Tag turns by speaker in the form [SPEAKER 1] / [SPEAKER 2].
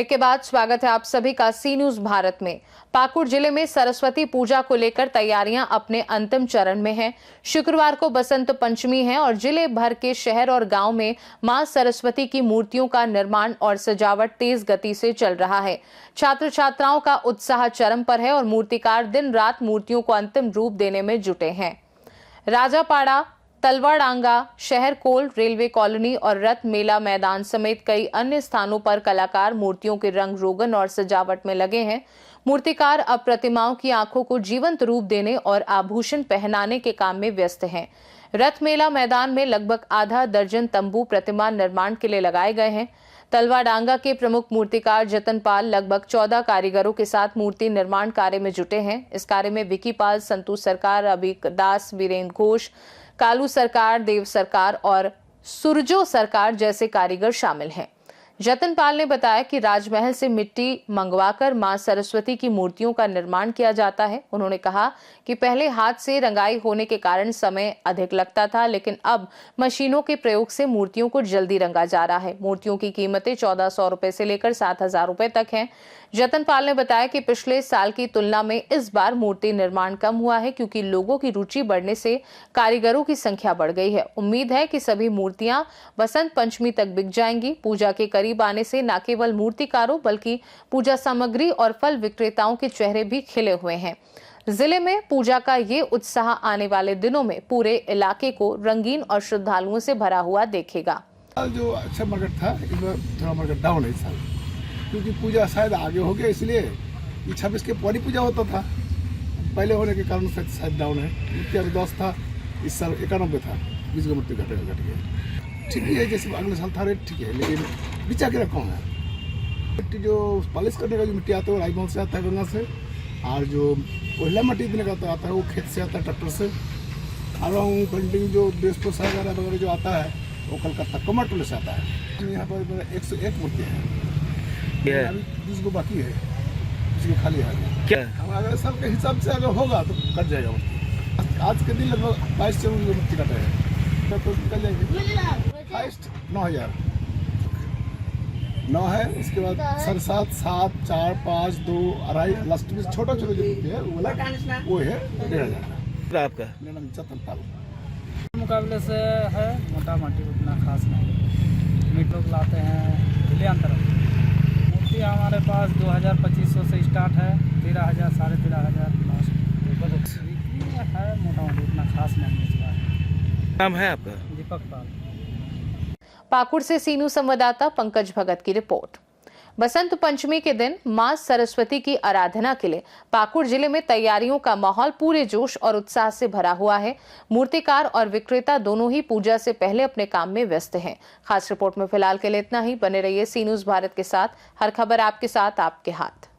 [SPEAKER 1] Break के बाद स्वागत है आप सभी का सी न्यूज भारत में। पाकुड़ जिले में सरस्वती पूजा को लेकर तैयारियां अपने अंतिम चरण में हैं। शुक्रवार को बसंत पंचमी है और जिले भर के शहर और गांव में मां सरस्वती की मूर्तियों का निर्माण और सजावट तेज गति से चल रहा है। छात्र छात्राओं का उत्साह चरम पर है और मूर्तिकार दिन रात मूर्तियों को अंतिम रूप देने में जुटे हैं। राजापाड़ा, तलवाडांगा, शहर कोल, रेलवे कॉलोनी और रथ मेला मैदान समेत कई अन्य स्थानों पर कलाकार मूर्तियों के रंग रोगन और सजावट में लगे हैं। मूर्तिकार अब प्रतिमाओं की आंखों को जीवंत रूप देने और आभूषण पहनाने के काम में व्यस्त हैं। रथ मेला मैदान में लगभग आधा दर्जन तंबू प्रतिमा निर्माण के लिए लगाए गए हैं। तलवाडांगा के प्रमुख मूर्तिकार जतन पाल लगभग 14 कारीगरों के साथ मूर्ति निर्माण कार्य में जुटे हैं। इस कार्य में विकी पाल, संतू सरकार, अभी दास, वीरेंद्र घोष, कालू सरकार, देव सरकार और सुरजो सरकार जैसे कारीगर शामिल हैं। जतन पाल ने बताया कि राजमहल से मिट्टी मंगवाकर मां सरस्वती की मूर्तियों का निर्माण किया जाता है। उन्होंने कहा कि पहले हाथ से रंगाई होने के कारण समय अधिक लगता था, लेकिन अब मशीनों के प्रयोग से मूर्तियों को जल्दी रंगा जा रहा है। मूर्तियों की कीमतें 1400 रुपए से लेकर 7000 रुपए तक हैं। जतन पाल ने बताया कि पिछले साल की तुलना में इस बार मूर्ति निर्माण कम हुआ है, क्योंकि लोगों की रुचि बढ़ने से कारीगरों की संख्या बढ़ गई है। उम्मीद है कि सभी मूर्तियां बसंत पंचमी तक बिक जाएंगी। पूजा के करीब आने से न केवल मूर्तिकारों बल्कि पूजा सामग्री और फल विक्रेताओं के चेहरे भी खिले हुए हैं। जिले में पूजा का ये उत्साह आने वाले दिनों में पूरे इलाके को रंगीन और श्रद्धालुओं से भरा हुआ देखेगा।
[SPEAKER 2] जो अच्छा मार्केट था, थोड़ा मार्केट डाउन है इस साल, क्योंकि पूजा शायद आगे हो गया, इसलिए 26 के पौरी पूजा होता था, पहले होने के कारण से शायद डाउन है। मूर्ति 10 था, इस साल 91 था, 20 का मूर्ति घट गया। ठीक है, जैसे अगले साल था रेट ठीक है, लेकिन बिचा के कम है। मिट्टी जो पॉलिश करने का जो मिट्टी आता है वो राजमहल से आता है, गंगा से, और जो कोयला मिट्टी देने का आता है वो खेत से आता है, ट्रैक्टर से। और पेंटिंग जो देश को वगैरह वगैरह जो आता है वो कलकत्ता कमरटोले से आता है। यहाँ पर 101 मूर्ति है, अभी 20 को बाकी है, इसको खाली है। क्या अगर सब के हिसाब से अगर होगा तो कट जाएगा मूर्ति। आज के दिन लगभग 22 मूर्ति कटे हैं, तो निकल जाएंगे। हाइस्ट 9000 9 है, इसके बाद 7.5, 7, 4, 5, 2, 2.5 लास्ट में छोटा छोटा जो मूर्ति है वो है 1500।
[SPEAKER 3] आपका
[SPEAKER 2] मेरा नाम जतन पाल।
[SPEAKER 4] मुकाबले से है मोटा मोटी, उतना खास नहीं। मीट लोग लाते हैं दिल्ली मूर्ति हमारे पास 2500 से स्टार्ट है, 13,000, 13,500 लास्ट है। मोटा मोटी उतना खास नहीं।
[SPEAKER 3] नाम है आपका?
[SPEAKER 4] दीपक पाल।
[SPEAKER 1] पाकुड़ से सीनू संवाददाता पंकज भगत की रिपोर्ट। बसंत पंचमी के दिन मां सरस्वती की आराधना के लिए पाकुड़ जिले में तैयारियों का माहौल पूरे जोश और उत्साह से भरा हुआ है। मूर्तिकार और विक्रेता दोनों ही पूजा से पहले अपने काम में व्यस्त हैं। खास रिपोर्ट में फिलहाल के लिए इतना ही। बने रहिए सी न्यूज भारत के साथ। हर खबर आपके साथ, आपके हाथ।